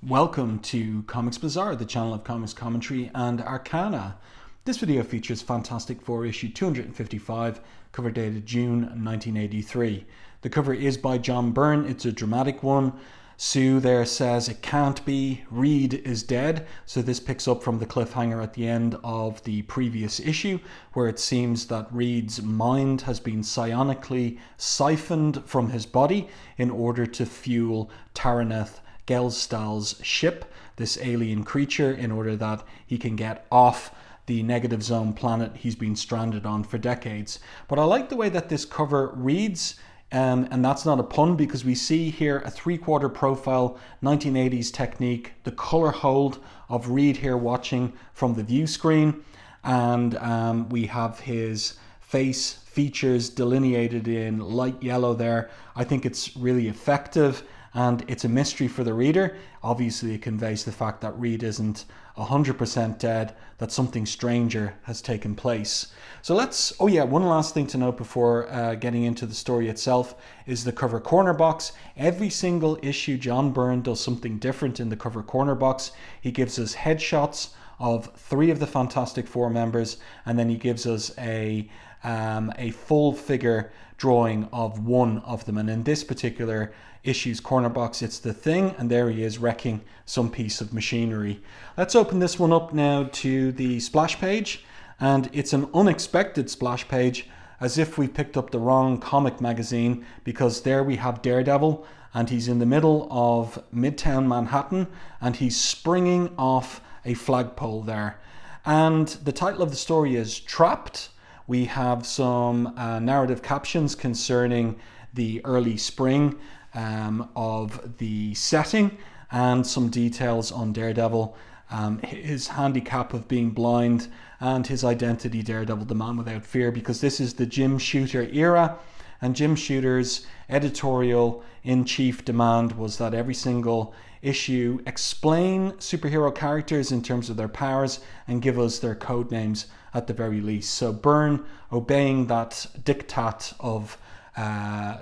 Welcome to Comics Bazaar, the channel of comics commentary and arcana. This video features Fantastic Four issue 255, cover dated June 1983. The cover is by John Byrne. It's a dramatic one. Sue there says it can't be, Reed is dead. So this picks up from the cliffhanger at the end of the previous issue, where it seems that Reed's mind has been psionically siphoned from his body in order to fuel Taraneth Gelstal's ship, this alien creature, in order that he can get off the negative zone planet he's been stranded on for decades. But I like the way that this cover reads, and that's not a pun, because we see here a three-quarter profile 1980s technique, the color hold of Reed here watching from the view screen, and we have his face features delineated in light yellow there. I think it's really effective, and it's a mystery for the reader. Obviously, it conveys the fact that Reed isn't 100% dead, that something stranger has taken place. So one last thing to note before getting into the story itself is the cover corner box. Every single issue, John Byrne does something different in the cover corner box. He gives us headshots of 3 of the Fantastic Four members, and then he gives us a full figure drawing of one of them. And in this particular issue's corner box, it's the Thing, and there he is wrecking some piece of machinery. Let's open this one up now to the splash page, and it's an unexpected splash page, as if we picked up the wrong comic magazine, because there we have Daredevil, and he's in the middle of Midtown Manhattan, and he's springing off a flagpole there. And the title of the story is Trapped. We have some narrative captions concerning the early spring of the setting, and some details on Daredevil, his handicap of being blind, and his identity, Daredevil, the man without fear, because this is the Jim Shooter era, and Jim Shooter's editorial in chief demand was that every single issue explain superhero characters in terms of their powers and give us their code names at the very least. So Byrne obeying that diktat of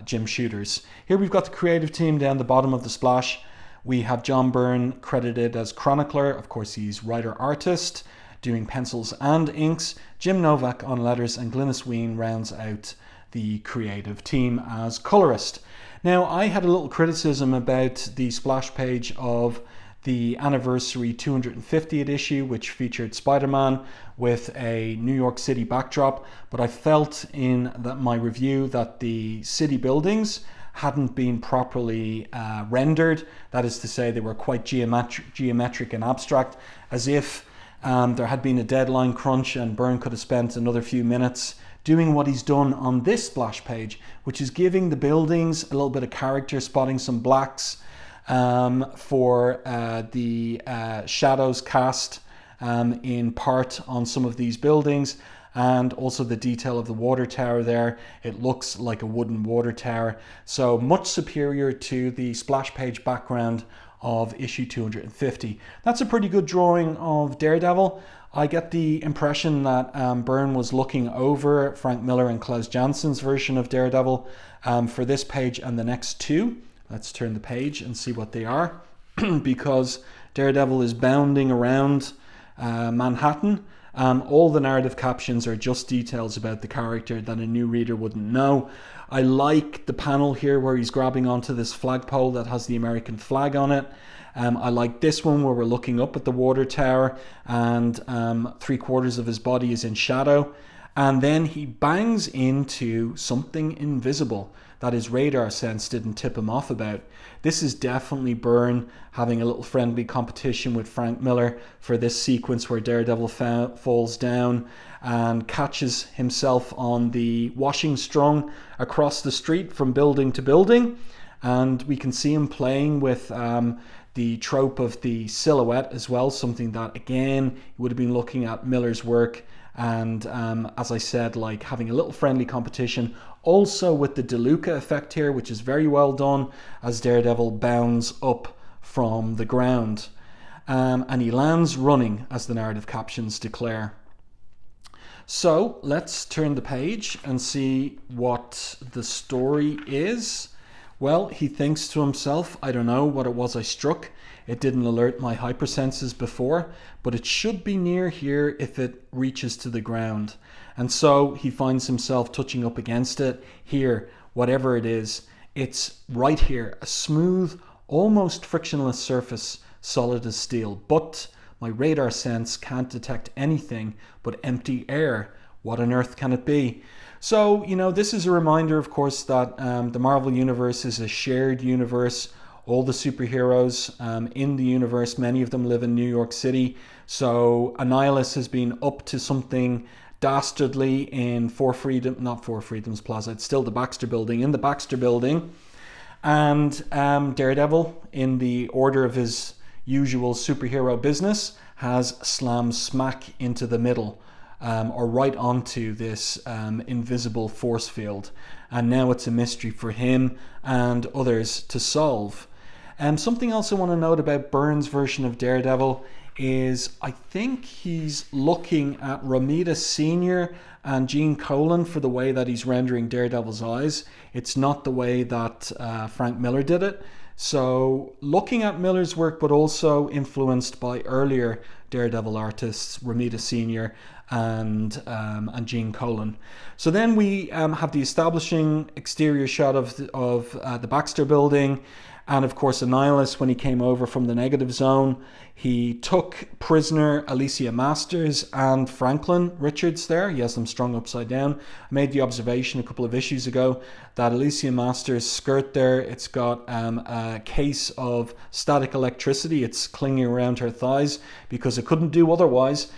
Jim Shooter's. Here we've got the creative team down the bottom of the splash. We have John Byrne credited as chronicler. Of course, he's writer-artist, doing pencils and inks. Jim Novak on letters, and Glynis Wein rounds out the creative team as colorist. Now, I had a little criticism about the splash page of the anniversary 250th issue, which featured Spider-Man with a New York City backdrop, but I felt in my review that the city buildings hadn't been properly rendered. That is to say, they were quite geometric and abstract, as if there had been a deadline crunch and Byrne could have spent another few minutes doing what he's done on this splash page, which is giving the buildings a little bit of character, spotting some blacks for the shadows cast in part on some of these buildings, and also the detail of the water tower there. It looks like a wooden water tower, so much superior to the splash page background of issue 250. That's a pretty good drawing of Daredevil. I get the impression that Byrne was looking over Frank Miller and Klaus Janssen's version of Daredevil for this page and the next two. Let's turn the page and see what they are, because Daredevil is bounding around Manhattan. All the narrative captions are just details about the character that a new reader wouldn't know. I like the panel here where he's grabbing onto this flagpole that has the American flag on it. I like this one where we're looking up at the water tower, and 3/4 of his body is in shadow. And then he bangs into something invisible that his radar sense didn't tip him off about. This is definitely Byrne having a little friendly competition with Frank Miller for this sequence where Daredevil falls down and catches himself on the washing strung across the street from building to building. And we can see him playing with the trope of the silhouette as well, something that, again, he would have been looking at Miller's work. And as I said, like having a little friendly competition, also with the DeLuca effect here, which is very well done as Daredevil bounds up from the ground. And he lands running, as the narrative captions declare. So let's turn the page and see what the story is. Well, he thinks to himself, I don't know what it was I struck. It didn't alert my hypersenses before, but it should be near here if it reaches to the ground. And so he finds himself touching up against it. Here, whatever it is, it's right here, a smooth, almost frictionless surface, solid as steel. But my radar sense can't detect anything but empty air. What on earth can it be? So, this is a reminder, of course, that the Marvel Universe is a shared universe. All the superheroes in the universe, many of them live in New York City. So Annihilus has been up to something dastardly in not Four Freedoms Plaza, it's still the Baxter Building, in the Baxter Building. And Daredevil, in the order of his usual superhero business, has slammed smack into the middle, or right onto this invisible force field. And now it's a mystery for him and others to solve. Something else I want to note about Byrne's version of Daredevil is I think he's looking at Romita Sr. and Gene Colan for the way that he's rendering Daredevil's eyes. It's not the way that Frank Miller did it. So looking at Miller's work, but also influenced by earlier Daredevil artists, Romita Sr. and Gene Colan. So then we have the establishing exterior shot of the Baxter Building. And of course, Annihilus, when he came over from the negative zone, he took prisoner Alicia Masters and Franklin Richards there. He has them strung upside down. I made the observation a couple of issues ago that Alicia Masters' skirt there, it's got a case of static electricity. It's clinging around her thighs because it couldn't do otherwise.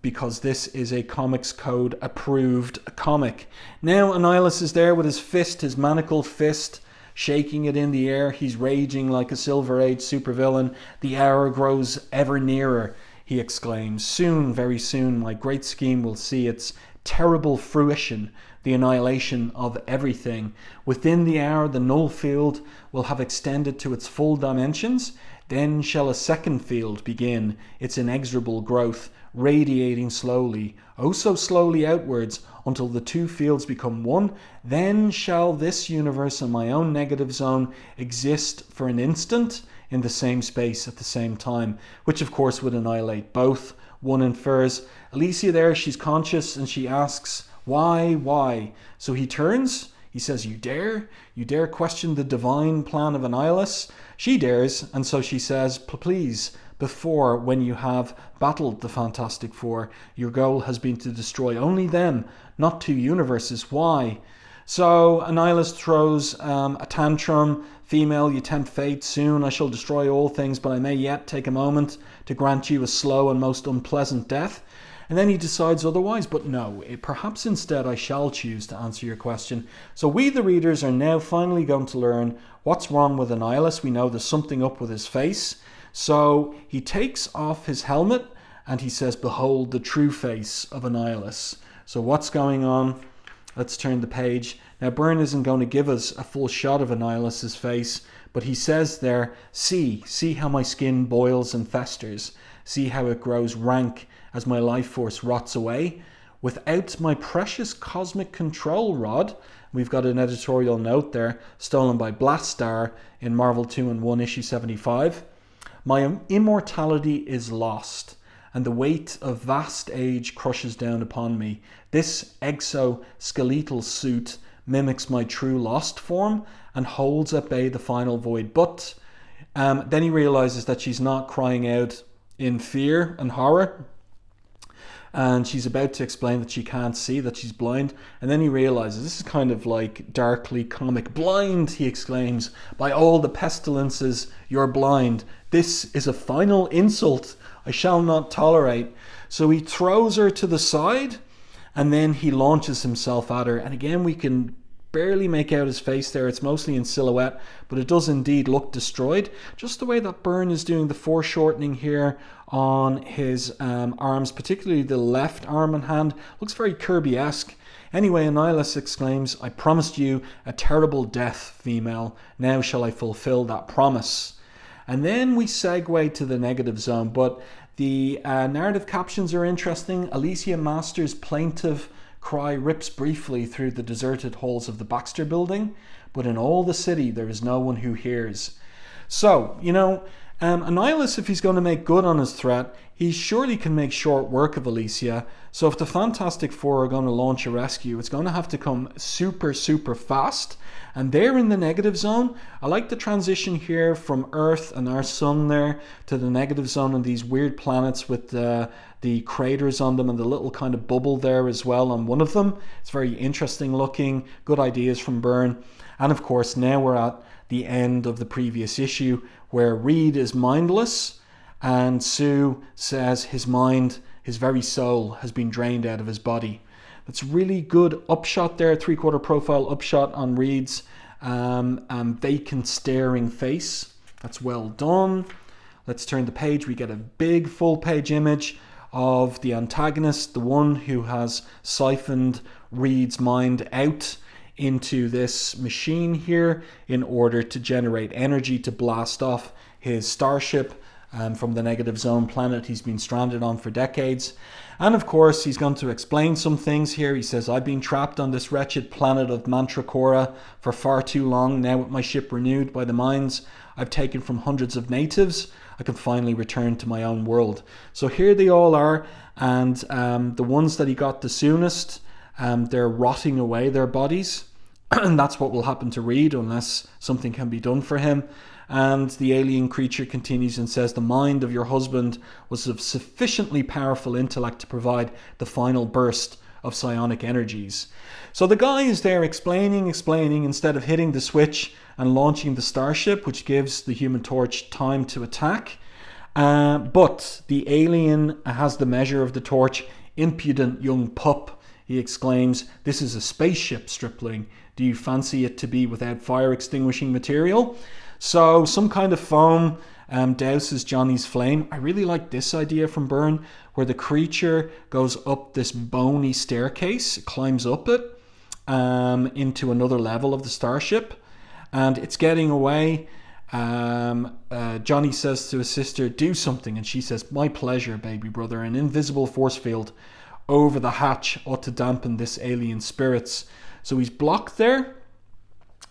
Because this is a Comics Code approved comic. Now Annihilus is there with his fist, his manacled fist, shaking it in the air. He's raging like a Silver Age supervillain. The hour grows ever nearer, he exclaims. Soon, very soon, my great scheme will see its terrible fruition, the annihilation of everything. Within the hour, the null field will have extended to its full dimensions. Then shall a second field begin its inexorable growth, radiating slowly, oh so slowly outwards, until the two fields become one. Then shall this universe and my own negative zone exist for an instant in the same space at the same time, which of course would annihilate both. One infers, Alicia there, she's conscious, and she asks, why? So he turns, he says, you dare question the divine plan of Annihilus? She dares, and so she says, please, before, when you have battled the Fantastic Four, your goal has been to destroy only them, not two universes. Why? So Annihilus throws a tantrum. Female, you tempt fate. Soon I shall destroy all things, but I may yet take a moment to grant you a slow and most unpleasant death. And then he decides otherwise, but no, perhaps instead I shall choose to answer your question. So we, the readers, are now finally going to learn what's wrong with Annihilus. We know there's something up with his face. So he takes off his helmet and he says, behold the true face of Annihilus. So what's going on? Let's turn the page. Now Byrne isn't going to give us a full shot of Annihilus's face, but he says there, see how my skin boils and festers. See how it grows rank as my life force rots away. Without my precious cosmic control rod, we've got an editorial note there, stolen by Blastar in Marvel 2-in-1 issue 75. My immortality is lost, and the weight of vast age crushes down upon me. This exoskeletal suit mimics my true lost form and holds at bay the final void. But then he realizes that she's not crying out in fear and horror, and she's about to explain that she can't see, that she's blind. And then he realizes, this is kind of like darkly comic. Blind, he exclaims, by all the pestilences, you're blind. This is a final insult I shall not tolerate. So he throws her to the side, and then he launches himself at her. And again, we can barely make out his face there. It's mostly in silhouette, but it does indeed look destroyed. Just the way that Byrne is doing the foreshortening here on his arms, particularly the left arm and hand, looks very Kirby-esque. Anyway, Annihilus exclaims, I promised you a terrible death, female. Now shall I fulfill that promise? And then we segue to the negative zone, but the narrative captions are interesting. Alicia Masters' plaintive cry rips briefly through the deserted halls of the Baxter building, but in all the city there is no one who hears. So, Annihilus, if he's going to make good on his threat, he surely can make short work of Alicia. So if the Fantastic Four are going to launch a rescue, it's going to have to come super, super fast. And they're in the negative zone. I like the transition here from Earth and our sun there to the negative zone and these weird planets with the craters on them and the little kind of bubble there as well on one of them. It's very interesting looking. Good ideas from Byrne. And of course, now we're at the end of the previous issue where Reed is mindless and Sue says his mind, his very soul, has been drained out of his body. That's really good upshot there, 3/4 profile upshot on Reed's vacant staring face. That's well done. Let's turn the page. We get a big full page image of the antagonist, the one who has siphoned Reed's mind out into this machine here in order to generate energy to blast off his starship from the negative zone planet he's been stranded on for decades. And of course, he's going to explain some things here. He says, I've been trapped on this wretched planet of Mantracora for far too long. Now with my ship renewed by the mines I've taken from hundreds of natives, I can finally return to my own world. So here they all are. And the ones that he got the soonest, they're rotting away their bodies. And that's what will happen to Reed unless something can be done for him. And the alien creature continues and says, the mind of your husband was of sufficiently powerful intellect to provide the final burst of psionic energies. So the guy is there explaining, instead of hitting the switch and launching the starship, which gives the Human Torch time to attack. But the alien has the measure of the torch. Impudent young pup, he exclaims, this is a spaceship, stripling. Do you fancy it to be without fire extinguishing material? So some kind of foam douses Johnny's flame. I really like this idea from Byrne, where the creature goes up this bony staircase, climbs up it into another level of the starship, and it's getting away. Johnny says to his sister, do something, and she says, my pleasure, baby brother. An invisible force field over the hatch ought to dampen this alien spirits. So he's blocked there.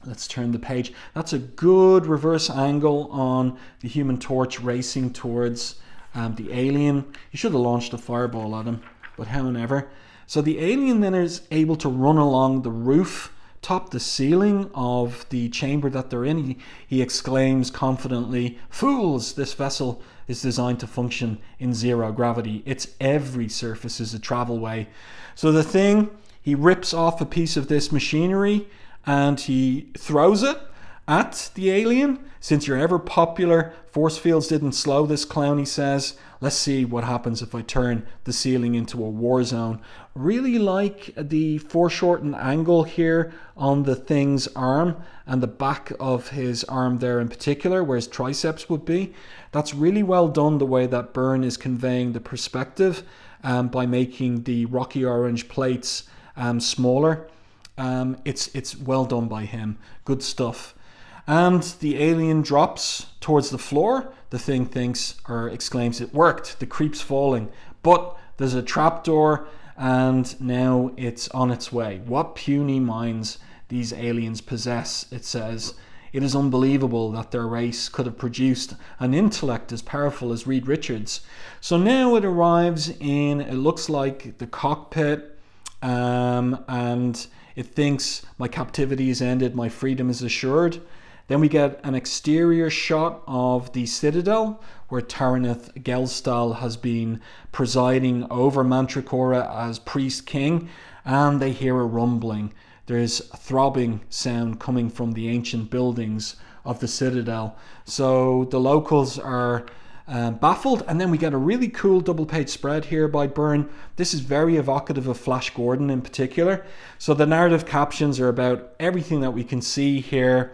Let's turn the page. That's a good reverse angle on the Human Torch racing towards the alien. You should have launched a fireball at him, but however. So the alien then is able to run along the roof, top the ceiling of the chamber that they're in. He exclaims confidently, fools, this vessel is designed to function in zero gravity. Its every surface is a travelway. So the thing, he rips off a piece of this machinery and he throws it at the alien. Since you're ever popular, force fields didn't slow this clown, he says. Let's see what happens if I turn the ceiling into a war zone. Really like the foreshortened angle here on the thing's arm and the back of his arm there in particular, where his triceps would be. That's really well done, the way that Byrne is conveying the perspective by making the rocky orange plates smaller. It's well done by him. Good stuff. And the alien drops towards the floor. The thing thinks or exclaims, it worked. The creep's falling. But there's a trapdoor and now it's on its way. What puny minds these aliens possess, it says. It is unbelievable that their race could have produced an intellect as powerful as Reed Richards. So now it arrives in, it looks like the cockpit, and it thinks my captivity is ended, my freedom is assured. Then we get an exterior shot of the Citadel, where Taraneth Gelstal has been presiding over Mantracora as priest king, and they hear a rumbling. There's a throbbing sound coming from the ancient buildings of the Citadel. So the locals are baffled, and then we get a really cool double-page spread here by Byrne. This is very evocative of Flash Gordon in particular. So the narrative captions are about everything that we can see here,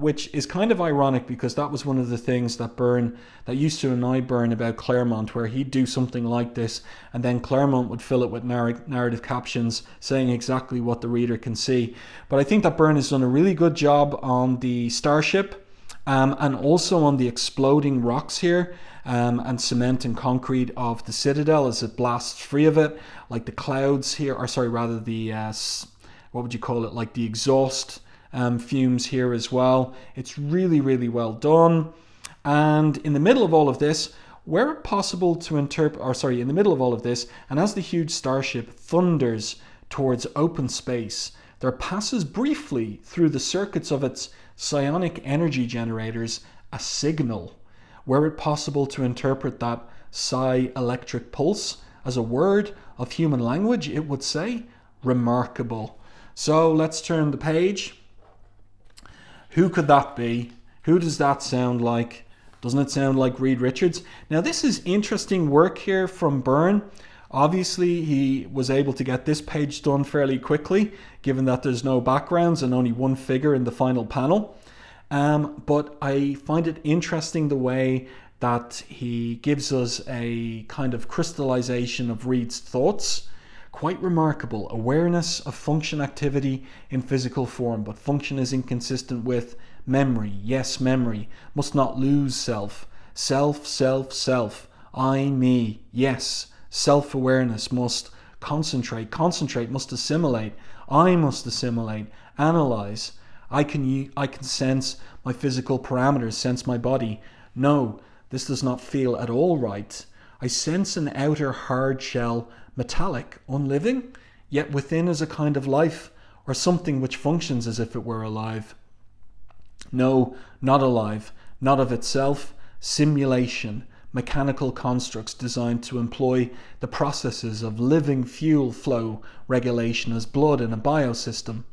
which is kind of ironic because that was one of the things that used to annoy Byrne about Claremont, where he'd do something like this and then Claremont would fill it with narrative captions saying exactly what the reader can see. But I think that Byrne has done a really good job on the starship And also on the exploding rocks here, and cement and concrete of the citadel as it blasts free of it, like the clouds here, or sorry, rather the, what would you call it, like the exhaust fumes here as well. It's really, really well done. And in the middle of all of this, were it possible to interpret, or sorry, in the middle of all of this, and as the huge starship thunders towards open space, there passes briefly through the circuits of its psionic energy generators a signal. Were it possible to interpret that psi electric pulse as a word of human language, it would say remarkable. So let's turn the page. Who could that be? Who does that sound like? Doesn't it sound like Reed Richards? Now this is interesting work here from Byrne. Obviously he was able to get this page done fairly quickly, given that there's no backgrounds and only one figure in the final panel. But I find it interesting the way that he gives us a kind of crystallization of Reed's thoughts. Quite remarkable. Awareness of function activity in physical form, but function is inconsistent with memory. Yes, memory. Must not lose self. Self, self, self. I, me. Yes. Self-awareness must concentrate. Concentrate must assimilate. I must assimilate. Analyze. I can sense my physical parameters, sense my body. No, this does not feel at all right. I sense an outer hard shell, metallic, unliving, yet within is a kind of life, or something which functions as if it were alive. No, not alive, not of itself, simulation, mechanical constructs designed to employ the processes of living fuel flow regulation as blood in a biosystem.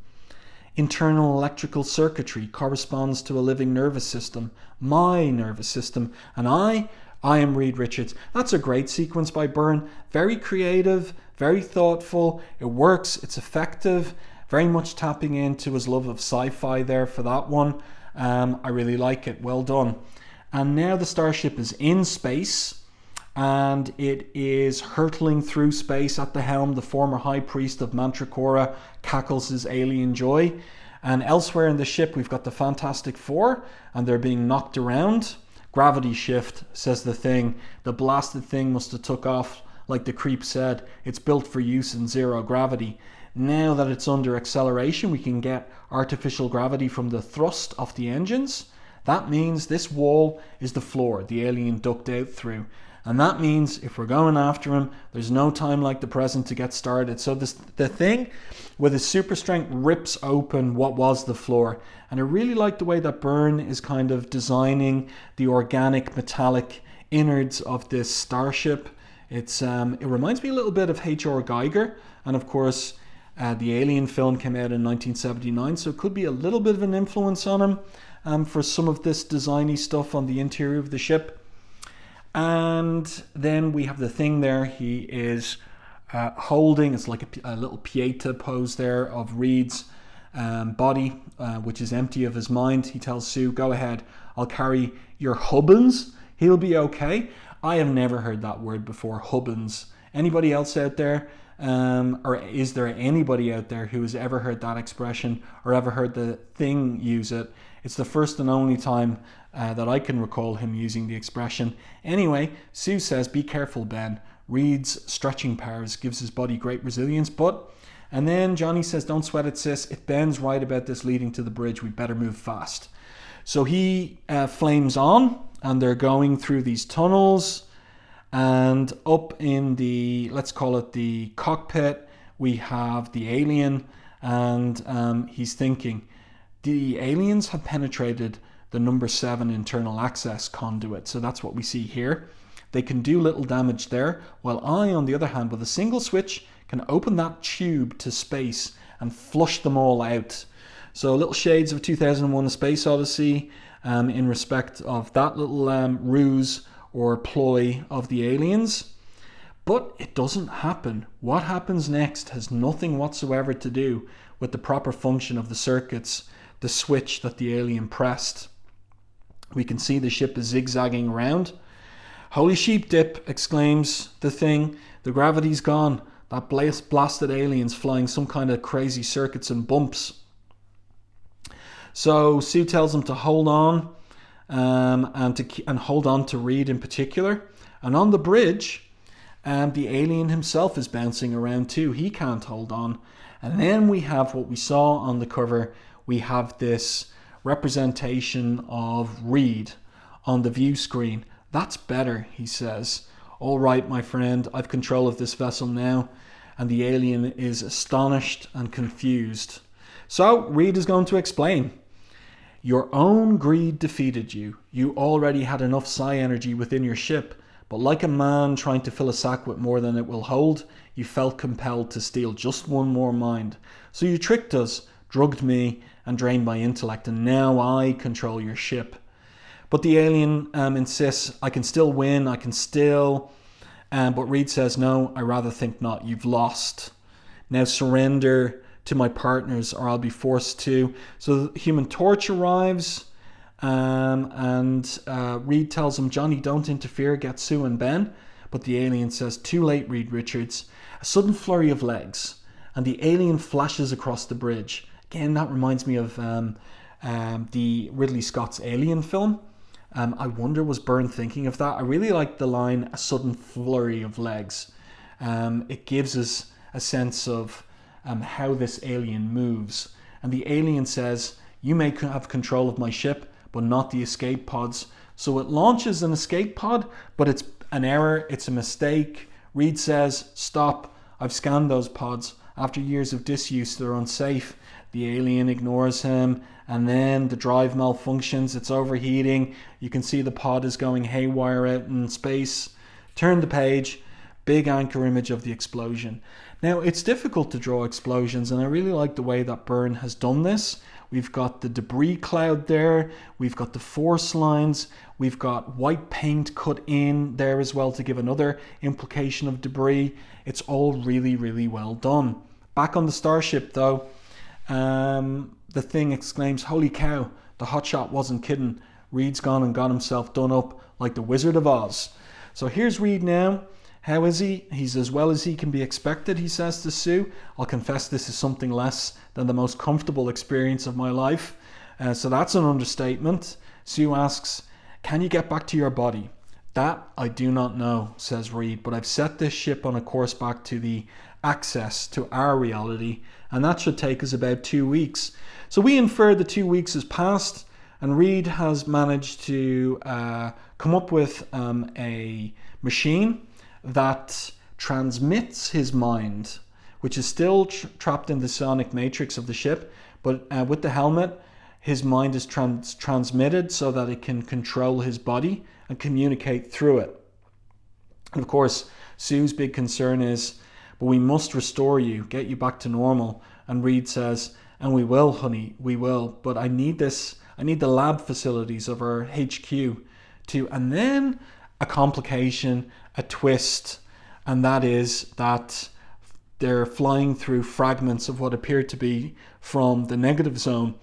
Internal electrical circuitry corresponds to a living nervous system, my nervous system, and I am Reed Richards. That's a great sequence by Byrne. Very creative, very thoughtful. It works, it's effective, very much tapping into his love of sci-fi there for that one. I really like it. Well done. And now the starship is in space, and it is hurtling through space. At the helm, the former high priest of Mantracora cackles his alien joy. And elsewhere in the ship, we've got the Fantastic Four, and they're being knocked around. Gravity shift, says the thing. The blasted thing must have took off, like the creep said. It's built for use in zero gravity. Now that it's under acceleration, we can get artificial gravity from the thrust of the engines. That means this wall is the floor the alien ducked out through. And that means if we're going after him, there's no time like the present to get started. So the thing with his super strength rips open what was the floor. And I really like the way that Byrne is kind of designing the organic metallic innards of this starship. It reminds me a little bit of H.R. Geiger. And of course, the Alien film came out in 1979. So it could be a little bit of an influence on him for some of this designy stuff on the interior of the ship. And then we have the thing there. He is holding, it's like a little Pieta pose there of Reed's body, which is empty of his mind. He tells Sue, go ahead, I'll carry your hubbins. He'll be okay. I have never heard that word before, hubbins. Anybody else out there? Or is there anybody out there who has ever heard that expression or ever heard the thing use it? It's the first and only time that I can recall him using the expression. Anyway, Sue says, be careful, Ben. Reed's stretching powers gives his body great resilience, and then Johnny says, don't sweat it, sis. If Ben's right about this leading to the bridge, we better move fast. So he flames on, and they're going through these tunnels, and up in the, let's call it the cockpit, we have the alien, and he's thinking, the aliens have penetrated the number 7 internal access conduit. So that's what we see here. They can do little damage there, while I, on the other hand, with a single switch, can open that tube to space and flush them all out. So little shades of 2001: A Space Odyssey in respect of that little ruse or ploy of the aliens. But it doesn't happen. What happens next has nothing whatsoever to do with the proper function of the circuits, the switch that the alien pressed. We can see the ship is zigzagging around. Holy sheep dip, exclaims the thing. The gravity's gone. That blasted alien's flying some kind of crazy circuits and bumps. So Sue tells him to hold on. and hold on to Reed in particular. And on the bridge, the alien himself is bouncing around too. He can't hold on. And then we have what we saw on the cover. We have this representation of Reed on the view screen. That's better, he says. All right, my friend, I've control of this vessel now. And the alien is astonished and confused. So Reed is going to explain. Your own greed defeated you. You already had enough psi energy within your ship, but like a man trying to fill a sack with more than it will hold, you felt compelled to steal just one more mind. So you tricked us, drugged me, and drained my intellect, and now I control your ship. But the alien insists, I can still win, I can still... but Reed says, no, I rather think not. You've lost. Now surrender to my partners or I'll be forced to. So the Human Torch arrives and Reed tells him, Johnny, don't interfere, get Sue and Ben. But the alien says, too late, Reed Richards. A sudden flurry of legs and the alien flashes across the bridge. Again, that reminds me of the Ridley Scott's Alien film. I wonder, was Byrne thinking of that? I really like the line, a sudden flurry of legs. It gives us a sense of how this alien moves. And the alien says, you may have control of my ship, but not the escape pods. So it launches an escape pod, but it's an error, it's a mistake. Reed says, stop, I've scanned those pods. After years of disuse, they're unsafe. The alien ignores him, and then the drive malfunctions, it's overheating. You can see the pod is going haywire out in space. Turn the page, big anchor image of the explosion. Now, it's difficult to draw explosions, and I really like the way that Byrne has done this. We've got the debris cloud there, we've got the force lines, we've got white paint cut in there as well to give another implication of debris. It's all really, really well done. Back on the starship though, the thing exclaims, holy cow, the hotshot wasn't kidding. Reed's gone and got himself done up like the Wizard of Oz. So here's Reed now. How is he? He's as well as he can be expected, he says to Sue. I'll confess this is something less than the most comfortable experience of my life. So that's an understatement. Sue asks, can you get back to your body? That I do not know, says Reed, but I've set this ship on a course back to the access to our reality, and that should take us about 2 weeks. So we infer the 2 weeks has passed, and Reed has managed to come up with a machine that transmits his mind, which is still trapped in the sonic matrix of the ship, but with the helmet, his mind is transmitted so that it can control his body and communicate through it. And of course, Sue's big concern is, but we must restore you, get you back to normal. And Reed says, and we will, honey, we will, but I need this, I need the lab facilities of our HQ to, and then a complication, a twist, and that is that they're flying through fragments of what appear to be from the negative zone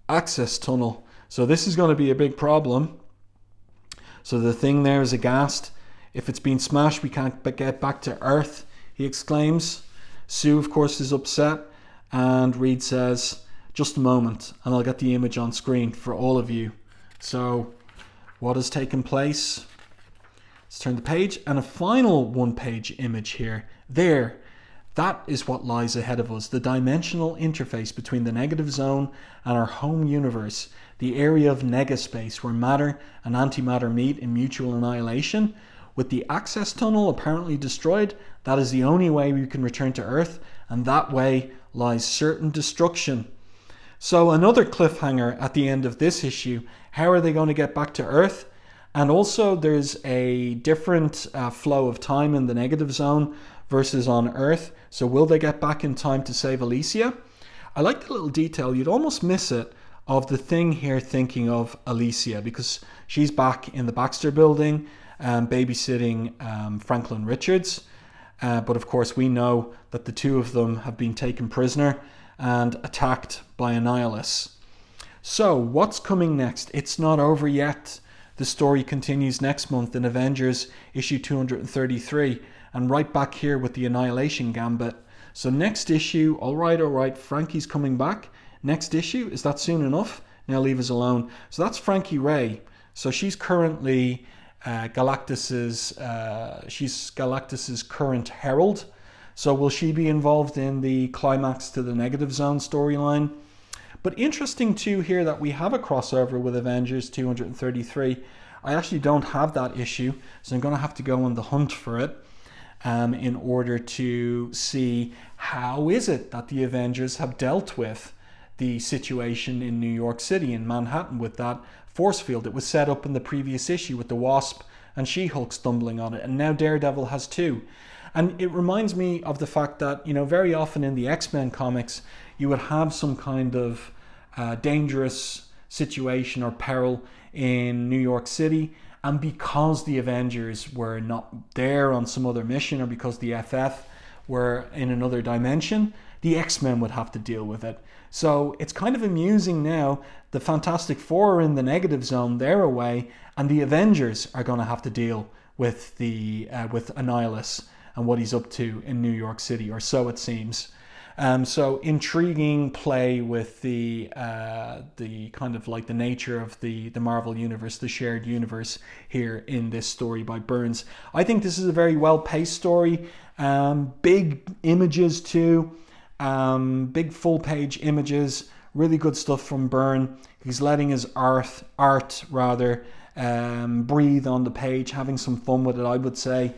access tunnel. So this is going to be a big problem. So the thing there is aghast. If it's been smashed, we can't get back to Earth, he exclaims. Sue, of course, is upset, and Reed says, just a moment, and I'll get the image on screen for all of you. So what has taken place? Let's turn the page, and a final one-page image here. There, that is what lies ahead of us, the dimensional interface between the negative zone and our home universe, the area of negaspace where matter and antimatter meet in mutual annihilation. With the access tunnel apparently destroyed, that is the only way we can return to Earth, and that way lies certain destruction. So another cliffhanger at the end of this issue. How are they going to get back to Earth? And also there's a different flow of time in the negative zone versus on Earth. So will they get back in time to save Alicia? I like the little detail, you'd almost miss it, of the thing here thinking of Alicia, because she's back in the Baxter building babysitting Franklin Richards. But of course we know that the two of them have been taken prisoner and attacked by Annihilus. So what's coming next? It's not over yet. The story continues next month in Avengers issue 233, and right back here with the Annihilation Gambit. So next issue, all right, Frankie's coming back. Next issue, is that soon enough? Now leave us alone. So that's Frankie Ray. So she's currently Galactus's current herald. So will she be involved in the climax to the Negative Zone storyline? But interesting too here that we have a crossover with Avengers 233. I actually don't have that issue, so I'm going to have to go on the hunt for it in order to see how is it that the Avengers have dealt with the situation in New York City, in Manhattan, with that force field. It was set up in the previous issue with the Wasp and She-Hulk stumbling on it, and now Daredevil has too. And it reminds me of the fact that, you know, very often in the X-Men comics, you would have some kind of dangerous situation or peril in New York City, and because the Avengers were not there on some other mission, or because the FF were in another dimension, the X-Men would have to deal with it. So it's kind of amusing now. The Fantastic Four are in the Negative Zone, they're away, and the Avengers are going to have to deal with the with Annihilus and what he's up to in New York City, or so it seems. So intriguing play with the kind of like the nature of the Marvel universe, the shared universe here in this story by Byrne. I think this is a very well-paced story. Big images too, big full-page images. Really good stuff from Byrne. He's letting his art breathe on the page, having some fun with it, I would say.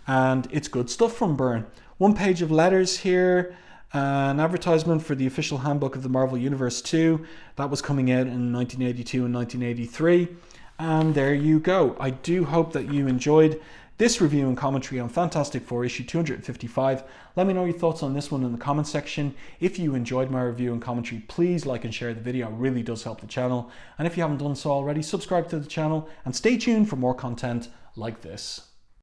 And it's good stuff from Byrne. One page of letters here. An advertisement for the official handbook of the Marvel Universe 2. That was coming out in 1982 and 1983. And there you go. I do hope that you enjoyed this review and commentary on Fantastic Four issue 255. Let me know your thoughts on this one in the comment section. If you enjoyed my review and commentary, please like and share the video. It really does help the channel. And if you haven't done so already, subscribe to the channel and stay tuned for more content like this.